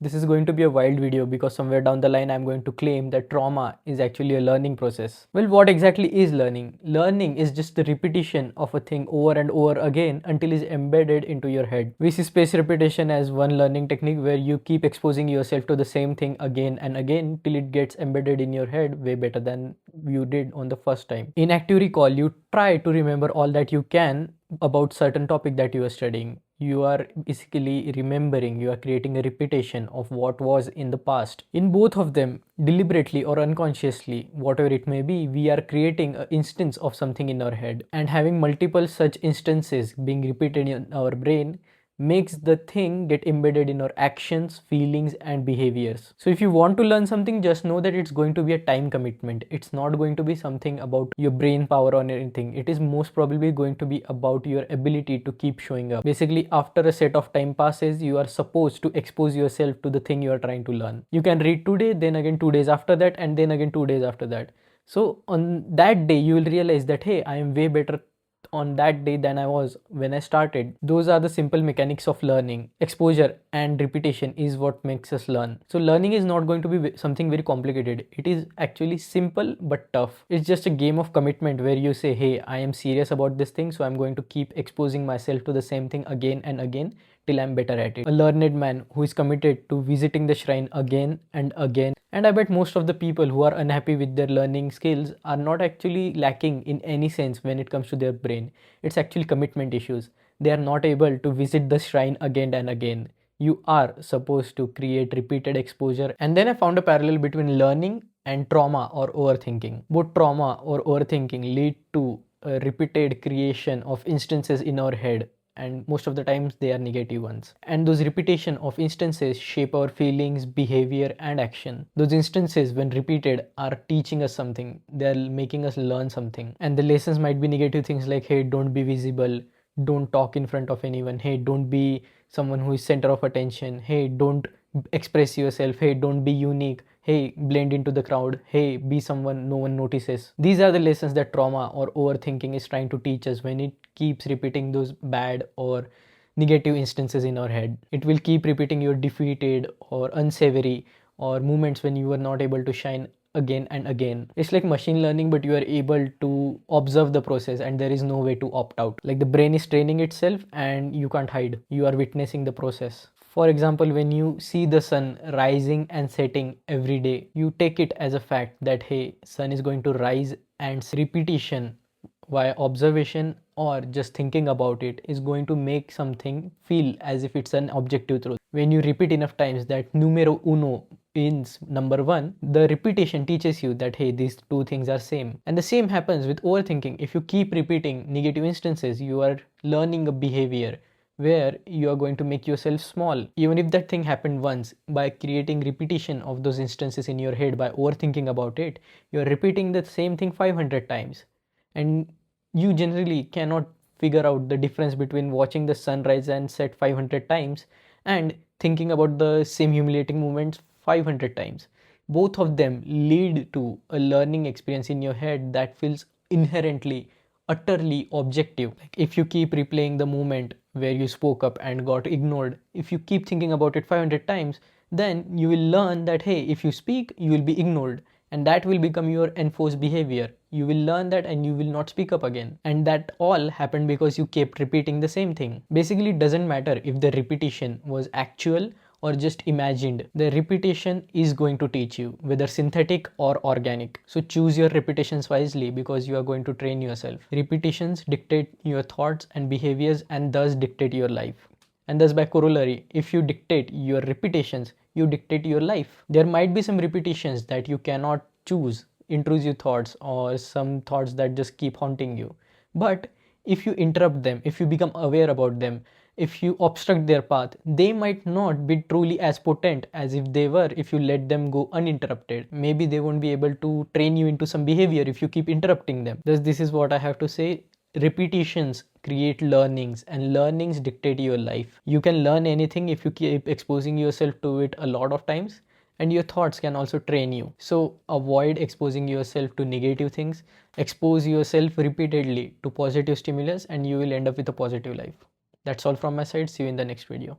This is going to be a wild video because somewhere down the line I'm going to claim that trauma is actually a learning process. Well, what exactly is learning? Learning is just the repetition of a thing over and over again until it's embedded into your head. We see spaced repetition as one learning technique where you keep exposing yourself to the same thing again and again till it gets embedded in your head way better than you did on the first time. In active recall, you try to remember all that you can about certain topic that you are studying. You are basically remembering, you are creating a repetition of what was in the past. In both of them, deliberately or unconsciously, whatever it may be, we are creating an instance of something in our head, and having multiple such instances being repeated in our brain makes the thing get embedded in our actions, feelings, and behaviors. So if you want to learn something, just know that it's going to be a time commitment. It's not going to be something about your brain power or anything. It is most probably going to be about your ability to keep showing up. Basically, after a set of time passes, you are supposed to expose yourself to the thing you are trying to learn. You can read today, then again 2 days after that, and then again 2 days after that. So on that day, you will realize that, hey, I am way better on that day than I was when I started. Those are the simple mechanics of learning. Exposure and repetition is what makes us learn. So learning is not going to be something very complicated. It is actually simple but tough. It's just a game of commitment where you say, hey, I am serious about this thing, so I'm going to keep exposing myself to the same thing again and again till I'm better at it. A learned man who is committed to visiting the shrine again and again. And I bet most of the people who are unhappy with their learning skills are not actually lacking in any sense when it comes to their brain. It's actually commitment issues. They are not able to visit the shrine again and again. You are supposed to create repeated exposure. And then I found a parallel between learning and trauma or overthinking. Both trauma or overthinking lead to a repeated creation of instances in our head, and most of the times they are negative ones, and those repetition of instances shape our feelings, behavior, and action. Those instances, when repeated, are teaching us something. They're making us learn something, and the lessons might be negative things like, hey, don't be visible, don't talk in front of anyone, hey, don't be someone who is center of attention, hey, don't express yourself, hey, don't be unique, hey, blend into the crowd, hey, be someone no one notices. These are the lessons that trauma or overthinking is trying to teach us when it keeps repeating those bad or negative instances in our head. It will keep repeating your defeated or unsavory or moments when you were not able to shine again and again. It's like machine learning, but you are able to observe the process and there is no way to opt out. Like the brain is training itself and you can't hide. You are witnessing the process. For example, when you see the sun rising and setting every day, you take it as a fact that, hey, sun is going to rise, and repetition via observation or just thinking about it is going to make something feel as if it's an objective truth. When you repeat enough times that numero uno is number one, the repetition teaches you that, hey, these two things are same. And the same happens with overthinking. If you keep repeating negative instances, you are learning a behavior where you are going to make yourself small. Even if that thing happened once, by creating repetition of those instances in your head, by overthinking about it, you are repeating the same thing 500 times. And you generally cannot figure out the difference between watching the sunrise and set 500 times and thinking about the same humiliating moments 500 times. Both of them lead to a learning experience in your head that feels inherently utterly objective. Like if you keep replaying the moment where you spoke up and got ignored, if you keep thinking about it 500 times, then you will learn that, hey, if you speak, you will be ignored, and that will become your enforced behavior. You will learn that and you will not speak up again. And that all happened because you kept repeating the same thing. Basically, it doesn't matter if the repetition was actual or just imagined. The repetition is going to teach you, whether synthetic or organic. So choose your repetitions wisely because you are going to train yourself. Repetitions dictate your thoughts and behaviors and thus dictate your life. And thus by corollary, if you dictate your repetitions, you dictate your life. There might be some repetitions that you cannot choose, intrusive thoughts or some thoughts that just keep haunting you. But if you interrupt them, if you become aware about them, if you obstruct their path, they might not be truly as potent as if they were if you let them go uninterrupted. Maybe they won't be able to train you into some behavior if you keep interrupting them. Thus, this is what I have to say. Repetitions create learnings and learnings dictate your life. You can learn anything if you keep exposing yourself to it a lot of times, and your thoughts can also train you. So avoid exposing yourself to negative things. Expose yourself repeatedly to positive stimulus and you will end up with a positive life. That's all from my side. See you in the next video.